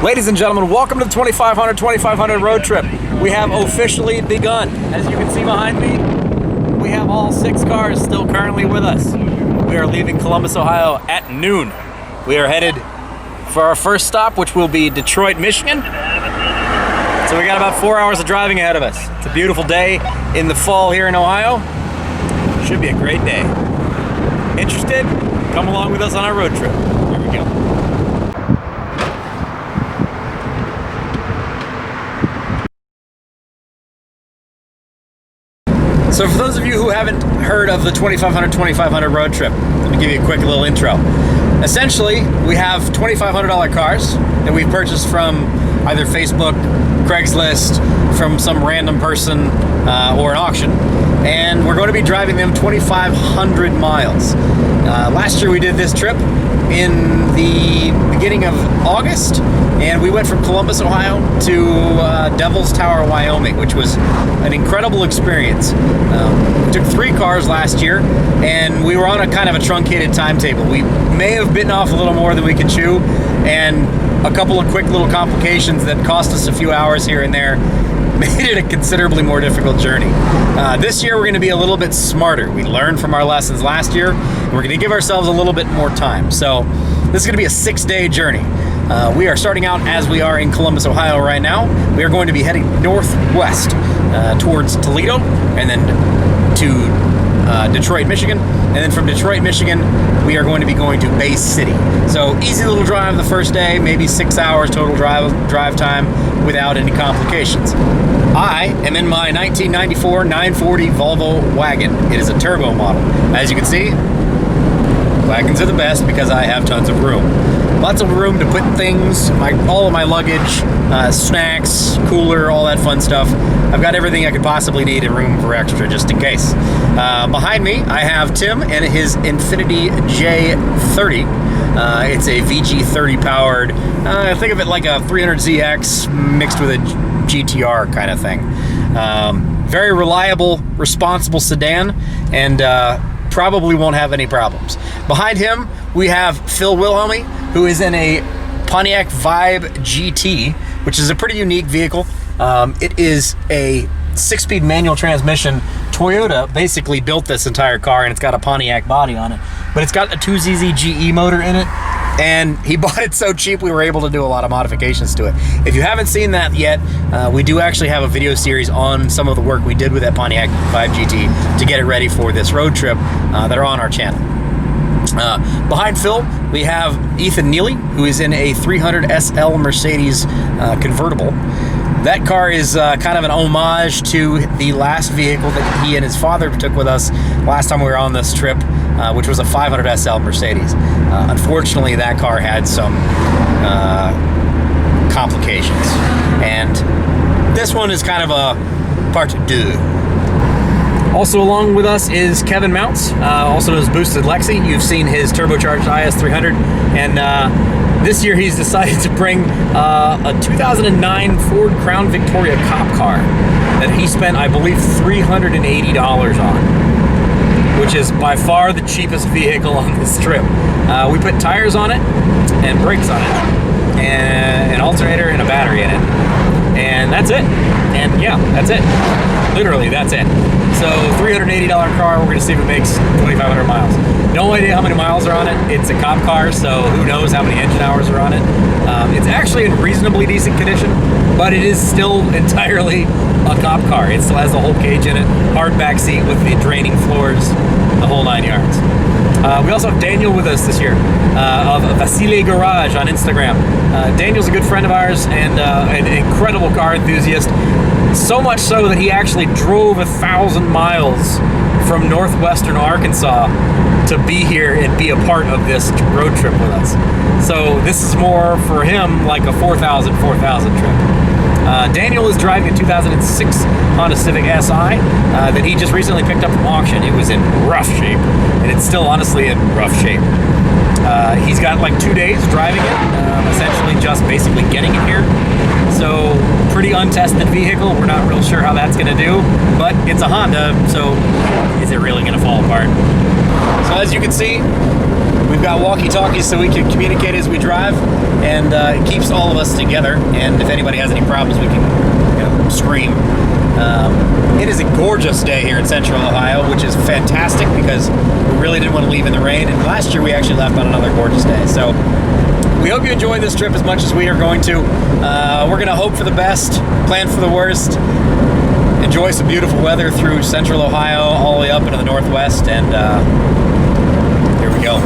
Ladies and gentlemen, welcome to the 2500 road trip. We have officially begun. As you can see behind me, we have all 6 cars still currently with us. We are leaving Columbus, Ohio at noon. We are headed for our first stop, which will be Detroit, Michigan. So we got about 4 hours of driving ahead of us. It's a beautiful day in the fall here in Ohio. Should be a great day. Interested? Come along with us on our road trip. Here we go. So for those of you who haven't heard of the 2500 road trip, let me give you a quick little intro. Essentially, we have $2,500 cars that we've purchased from either Facebook, Craigslist, from some random person, or an auction. And we're going to be driving them 2,500 miles. Last year we did this trip in the beginning of August, and we went from Columbus, Ohio to Devil's Tower, Wyoming, which was an incredible experience. We took 3 cars last year, and we were on a kind of a truncated timetable. We may have bitten off a little more than we could chew, and a couple of quick little complications that cost us a few hours here and there made it a considerably more difficult journey. This year we're going to be a little bit smarter. We learned from our lessons last year, and we're going to give ourselves a little bit more time. So this is going to be a 6-day journey. We are starting out as we are in Columbus, Ohio right now. We are going to be heading northwest towards Toledo, and then to Detroit, Michigan. And then from Detroit, Michigan, we are going to be going to Bay City. So easy little drive the first day, maybe 6 hours total drive time without any complications. I am in my 1994 940 Volvo wagon. It is a turbo model. As you can see, wagons are the best because I have tons of room. Lots of room to put things, all of my luggage, snacks, cooler, all that fun stuff. I've got everything I could possibly need and room for extra just in case. Behind me, I have Tim and his Infiniti J30. It's a VG30 powered, think of it like a 300ZX mixed with a GTR kind of thing. Very reliable, responsible sedan, and probably won't have any problems. Behind him, we have Phil Wilhelmy, who is in a Pontiac Vibe GT, which is a pretty unique vehicle. It is a 6-speed manual transmission. Toyota basically built this entire car, and it's got a Pontiac body on it, but it's got a 2ZZ GE motor in it, and he bought it so cheap we were able to do a lot of modifications to it. If you haven't seen that yet, we do actually have a video series on some of the work we did with that Pontiac Vibe GT to get it ready for this road trip that are on our channel. Behind Phil, we have Ethan Neely, who is in a 300 SL Mercedes convertible. That car is kind of an homage to the last vehicle that he and his father took with us last time we were on this trip, which was a 500 SL Mercedes. Unfortunately, that car had some complications, and this one is kind of a part deux. Also along with us is Kevin Mounts, also known as Boosted Lexi. You've seen his turbocharged IS300, and this year he's decided to bring a 2009 Ford Crown Victoria cop car that he spent, I believe, $380 on, which is by far the cheapest vehicle on this trip. We put tires on it and brakes on it, and an alternator and a battery in it, and that's it. And yeah, that's it. Literally, that's it. So $380 car, we're gonna see if it makes 2,500 miles. No idea how many miles are on it. It's a cop car, so who knows how many engine hours are on it. It's actually in reasonably decent condition, but it is still entirely a cop car. It still has the whole cage in it, hard back seat with the draining floors, the whole 9 yards. We also have Daniel with us this year of Vasile Garage on Instagram. Daniel's a good friend of ours and an incredible car enthusiast. So much so that he actually drove 1,000 miles from northwestern Arkansas to be here and be a part of this road trip with us. So this is more for him like a 4,000 trip. Daniel is driving a 2006 Honda Civic Si that he just recently picked up from auction. It was in rough shape, and it's still honestly in rough shape. He's got like 2 days driving it, essentially just basically getting it here. So pretty untested vehicle. We're not real sure how that's gonna do, but it's a Honda, so is it really gonna fall apart? So as you can see, We've got walkie-talkies so we can communicate as we drive, and it keeps all of us together. And if anybody has any problems, we can scream. It is a gorgeous day here in Central Ohio, which is fantastic because we really didn't want to leave in the rain. And last year we actually left on another gorgeous day. So we hope you enjoy this trip as much as we are going to. We're going to hope for the best, plan for the worst, enjoy some beautiful weather through Central Ohio all the way up into the Northwest, and here we go.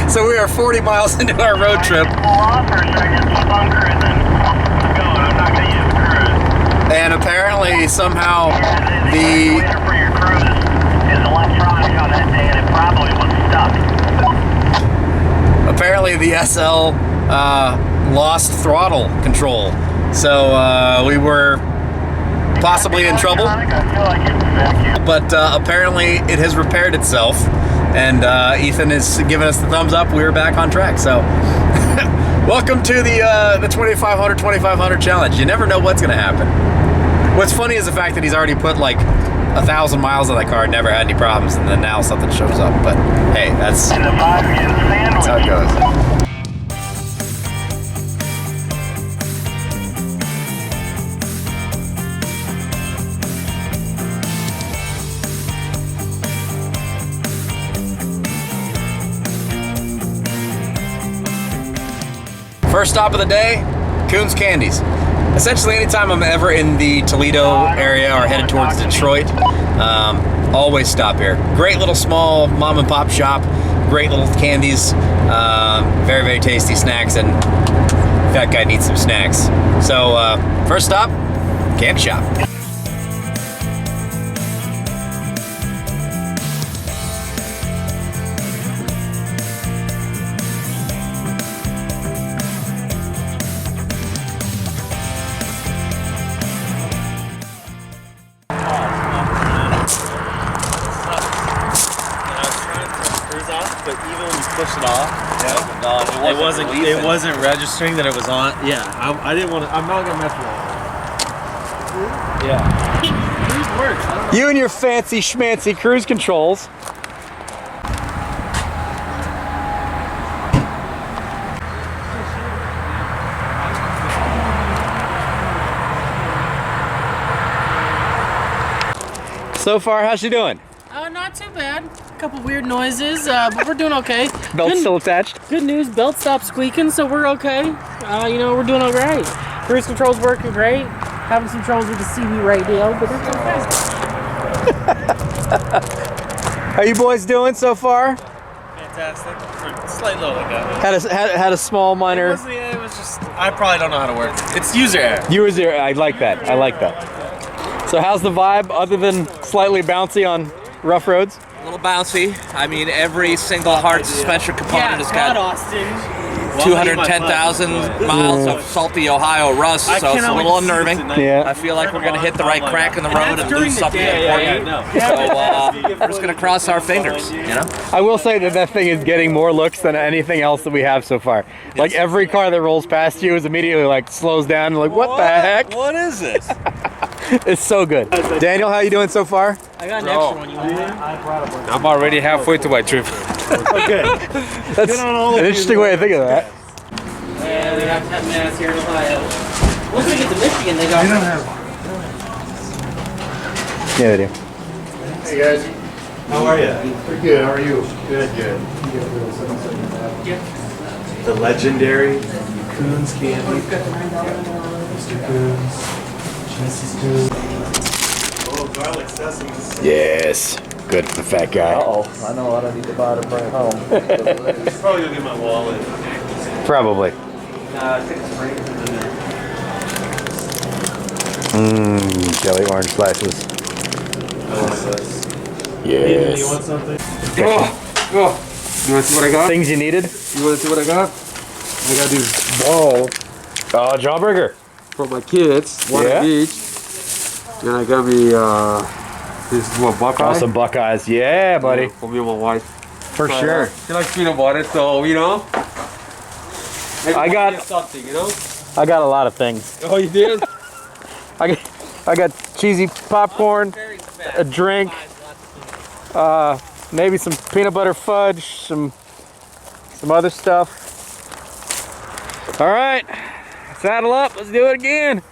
So we are 40 miles into our road trip. And apparently somehow the SL lost throttle control. So we were possibly in trouble. But apparently it has repaired itself. And Ethan is giving us the thumbs up. We're back on track. So welcome to the 2500 challenge. You never know what's going to happen. What's funny is the fact that he's already put like 1,000 miles on that car, never had any problems, and then now something shows up. But hey, that's how it goes. First stop of the day, Coons Candies. Essentially, anytime I'm ever in the Toledo area or headed towards Detroit, always stop here. Great little small mom and pop shop, great little candies, very, very tasty snacks, and that guy needs some snacks. So first stop, candy shop. But even when you push it off, it wasn't registering that it was on. Yeah, I didn't want to. I'm not gonna mess with it. Yeah. Cruise works. You and your fancy schmancy cruise controls. So far, how's she doing? Not too bad. A couple weird noises, but we're doing okay. Belt still attached? Good news, belt stopped squeaking, so we're okay. We're doing all right. Cruise control's working great. Having some troubles with the CB radio, but it's okay. How you boys doing so far? Fantastic. Slight little hiccup. Had a small minor. It was just. I probably don't know how to work. It's user error. User error. I like that. I like that. So how's the vibe other than slightly bouncy on rough roads? A little bouncy. I mean, every single hard suspension component has got Austin. 210,000 miles of salty Ohio rust, so it's a little unnerving. Yeah. I feel like we're going to hit the right crack in the road and lose something important. So we're just going to cross our fingers, you know? I will say that thing is getting more looks than anything else that we have so far. Like every car that rolls past you is immediately like slows down and like, what the heck? What is this? It's so good. Daniel, how you doing so far? I got an extra one. You want one? I'm already halfway to my trip. Okay. That's an interesting way to think of that. Yeah, we have to have mass here in Ohio. Once we get to Michigan, they got. Yeah, they do. Hey guys. How are you? Pretty good. How are you? Good, good. The legendary Coons Candy. Mr. Coons. Mrs. Coons. garlic sesame. Yes. Good for the fat guy. Uh-oh, I know what I need to buy to bring home. It's probably gonna be my wallet. Probably. Nah, take some rings in there. Mmm, jelly orange slices. I want this. Yes. You want something? Oh, you want to see what I got? Things you needed? You want to see what I got? I got these balls Oh, jawburger. for my kids, one Yeah? of each. And I got me this is what Buckeye. Oh, some Buckeyes. Yeah, buddy. For me and my wife. For sure. She likes peanut butter, so you know. Maybe I we got- get something, you know. I got a lot of things. Oh, you did? I got cheesy popcorn, a drink, maybe some peanut butter fudge, some other stuff. All right, saddle up. Let's do it again.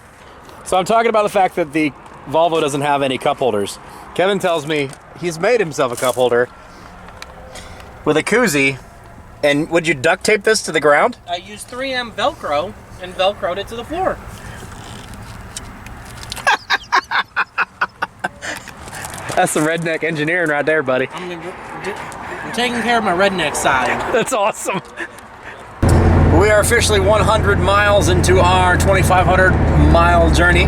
So I'm talking about the fact that the Volvo doesn't have any cup holders. Kevin tells me he's made himself a cup holder with a koozie. And would you duct tape this to the ground? I used 3M Velcro and Velcroed it to the floor. That's some redneck engineering right there, buddy. I'm taking care of my redneck side. That's awesome. We are officially 100 miles into our 2,500 mile journey.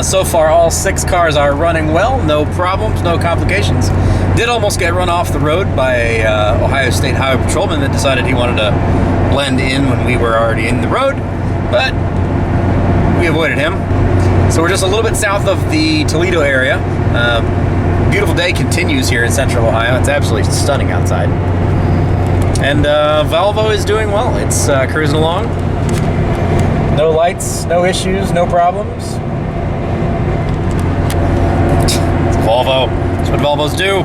So far, all 6 cars are running well. No problems, no complications. Did almost get run off the road by a Ohio State Highway Patrolman that decided he wanted to blend in when we were already in the road, but we avoided him. So we're just a little bit south of the Toledo area. Beautiful day continues here in central Ohio. It's absolutely stunning outside. And Volvo is doing well. It's cruising along. No lights, no issues, no problems. It's Volvo. That's what Volvos do.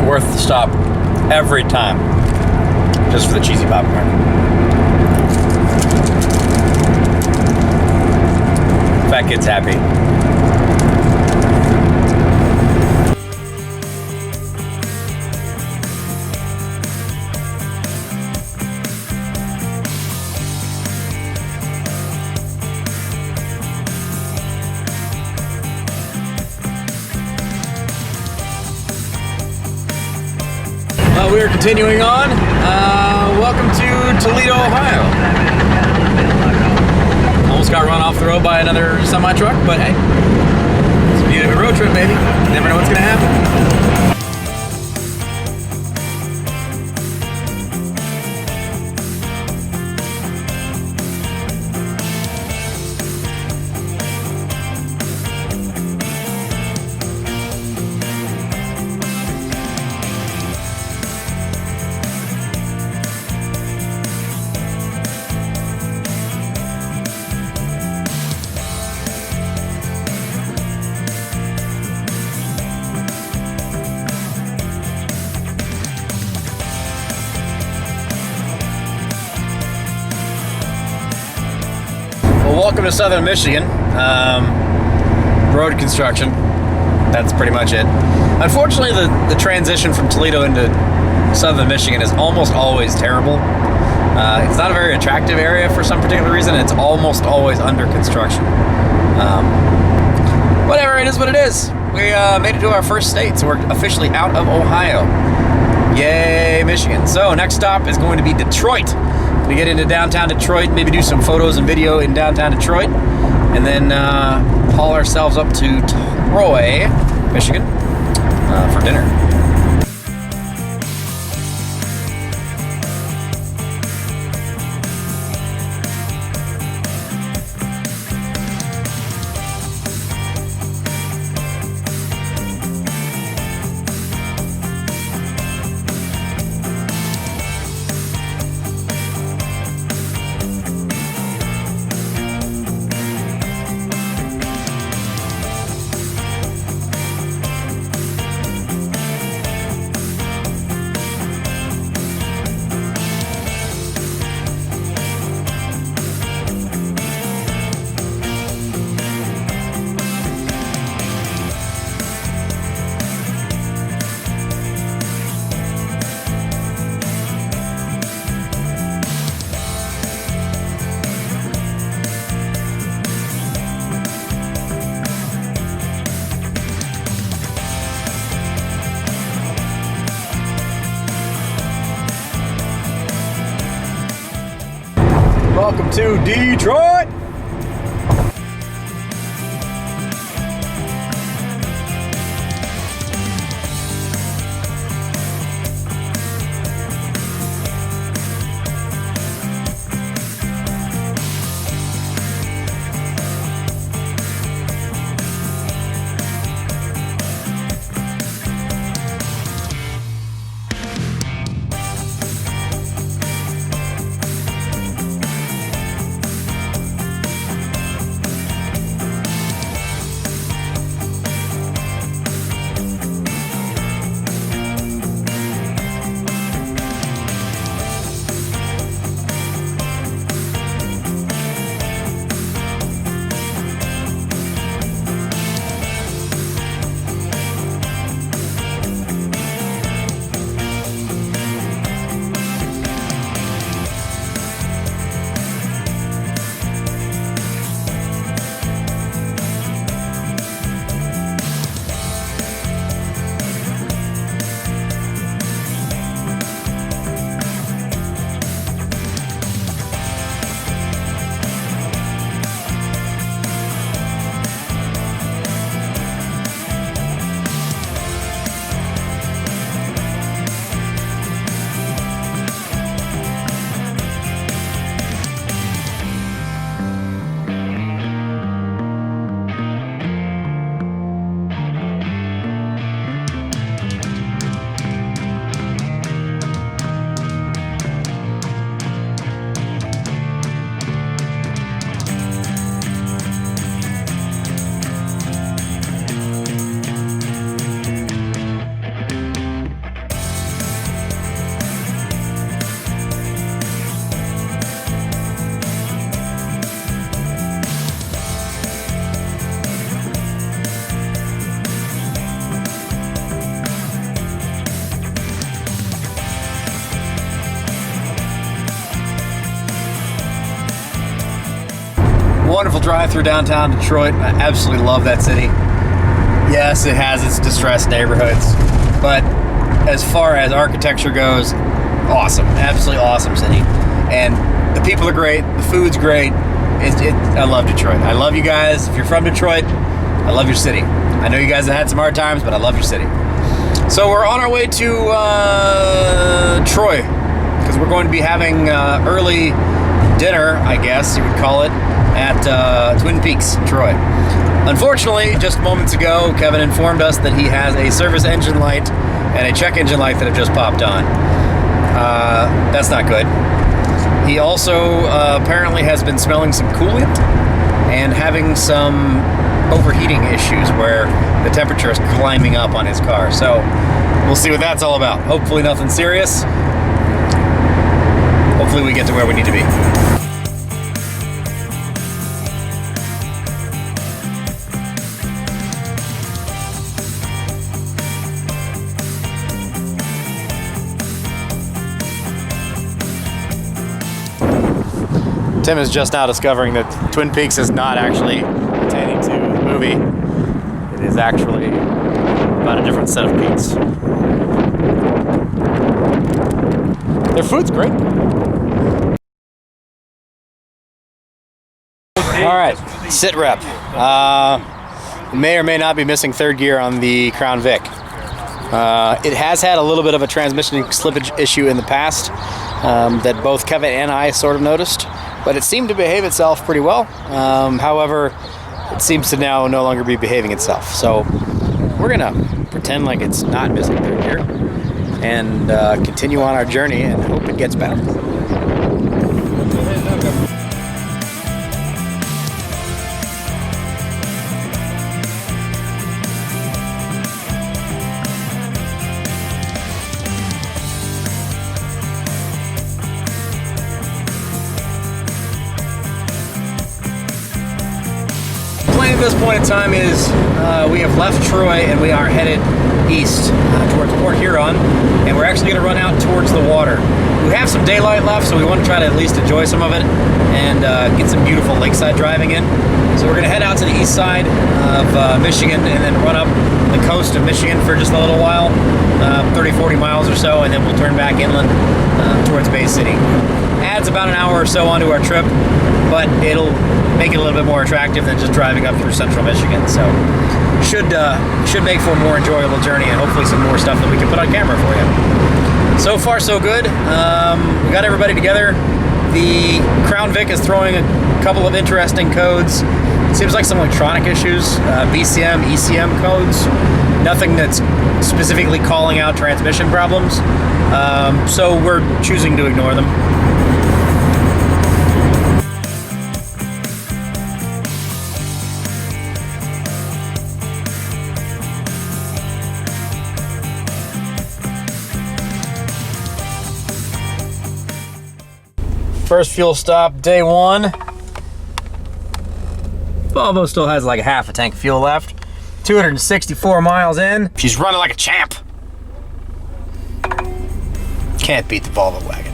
Worth the stop every time, just for the cheesy popcorn. Fat kid's happy. We are continuing on. Welcome to Toledo, Ohio. Almost got run off the road by another semi-truck, but hey, it's the beauty of a road trip, baby. You never know what's gonna happen. Well, welcome to Southern Michigan. Road construction. That's pretty much it. Unfortunately, the transition from Toledo into Southern Michigan is almost always terrible. It's not a very attractive area for some particular reason. It's almost always under construction. Whatever, it is what it is. We made it to our first state, so we're officially out of Ohio. Yay, Michigan. So next stop is going to be Detroit. We get into downtown Detroit, maybe do some photos and video in downtown Detroit, and then haul ourselves up to Troy, Michigan, for dinner. Welcome to Detroit. Wonderful drive through downtown Detroit. I absolutely love that city. Yes, it has its distressed neighborhoods, but as far as architecture goes, awesome, absolutely awesome city. And the people are great, the food's great. I love Detroit. I love you guys. If you're from Detroit, I love your city. I know you guys have had some hard times, but I love your city. So we're on our way to Troy, because we're going to be having early dinner, I guess you would call it, at Twin Peaks, Troy. Unfortunately, just moments ago, Kevin informed us that he has a service engine light and a check engine light that have just popped on. That's not good. He also apparently has been smelling some coolant and having some overheating issues where the temperature is climbing up on his car. So we'll see what that's all about. Hopefully nothing serious. Hopefully we get to where we need to be. Tim is just now discovering that Twin Peaks is not actually pertaining to the movie. It is actually about a different set of peaks. Their food's great. All right, sit rep. May or may not be missing third gear on the Crown Vic. It has had a little bit of a transmission slippage issue in the past that both Kevin and I sort of noticed, but it seemed to behave itself pretty well. However, it seems to now no longer be behaving itself. So we're gonna pretend like it's not missing third gear and continue on our journey and hope it gets better. At this point in time is we have left Troy and we are headed east towards Port Huron, and we're actually going to run out towards the water. We have some daylight left, so we want to try to at least enjoy some of it and get some beautiful lakeside driving in. So we're going to head out to the east side of Michigan and then run up the coast of Michigan for just a little while. 30-40 miles or so, and then we'll turn back inland towards Bay City. Adds about an hour or so onto our trip, but it'll make it a little bit more attractive than just driving up through central Michigan. So should make for a more enjoyable journey, and hopefully some more stuff that we can put on camera for you. So far so good. We got everybody together. The Crown Vic is throwing a couple of interesting codes. Seems like some electronic issues, BCM, ECM codes. Nothing that's specifically calling out transmission problems. So we're choosing to ignore them. First fuel stop, day one. Volvo still has like a half a tank of fuel left. 264 miles in. She's running like a champ. Can't beat the Volvo wagon.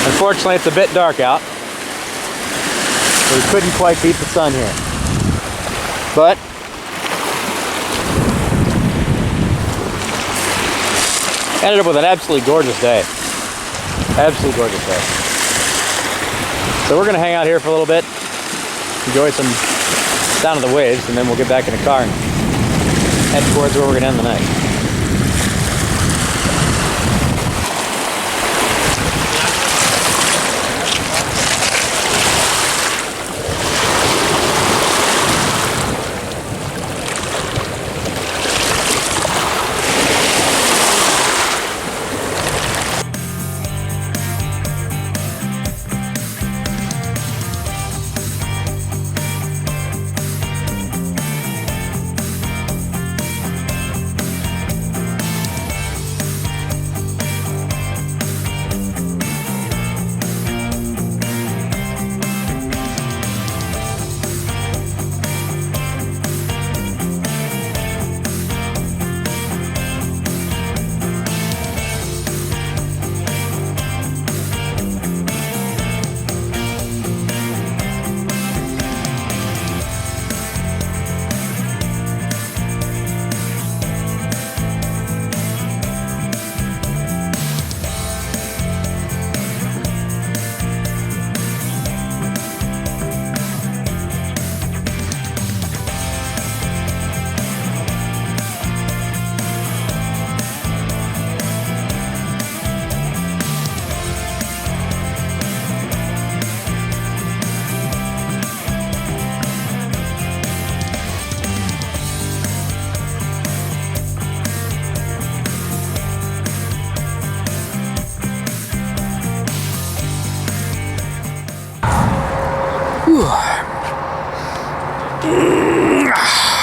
Unfortunately, it's a bit dark out. So we couldn't quite beat the sun here. But ended up with an absolutely gorgeous day. Absolutely gorgeous day. So we're gonna hang out here for a little bit, enjoy some sound of the waves, and then we'll get back in the car and head towards where we're gonna end the night.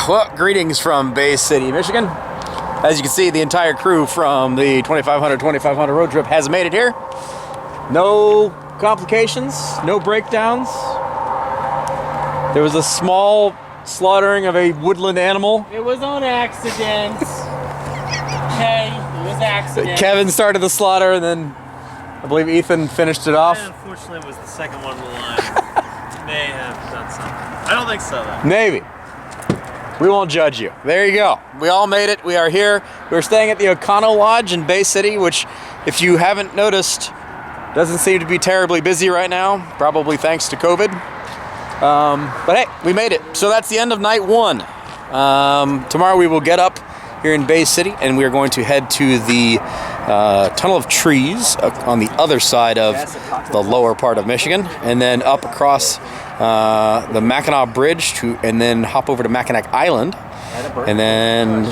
Well, greetings from Bay City, Michigan. As you can see, the entire crew from the 2500 road trip has made it here. No complications, no breakdowns. There was a small slaughtering of a woodland animal. It was on accident. Okay, it was accident. Kevin started the slaughter, and then I believe Ethan finished it off. Unfortunately, it was the second one in the line. May have done something. I don't think so, though. Maybe. We won't judge you. There you go. We all made it. We are here. We're staying at the Econo Lodge in Bay City, which, if you haven't noticed, doesn't seem to be terribly busy right now, probably thanks to COVID. But hey, we made it. So that's the end of night one. Tomorrow we will get up here in Bay City, and we are going to head to the tunnel of trees on the other side of the lower part of Michigan, and then up across the Mackinac Bridge and then hop over to Mackinac Island, and then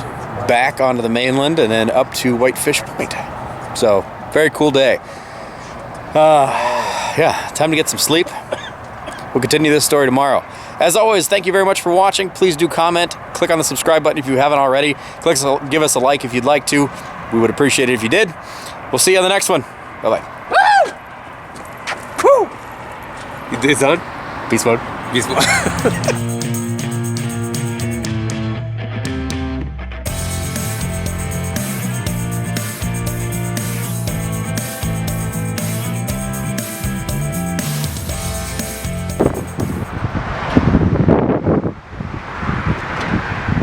back onto the mainland, and then up to Whitefish Point. So very cool day. Yeah, time to get some sleep. We'll continue this story tomorrow. As always, thank you very much for watching. Please do comment. Click on the subscribe button if you haven't already. Give us a like if you'd like to. We would appreciate it if you did. We'll see you on the next one. Bye-bye. Woo! You did, son? Peace mode. Peace mode.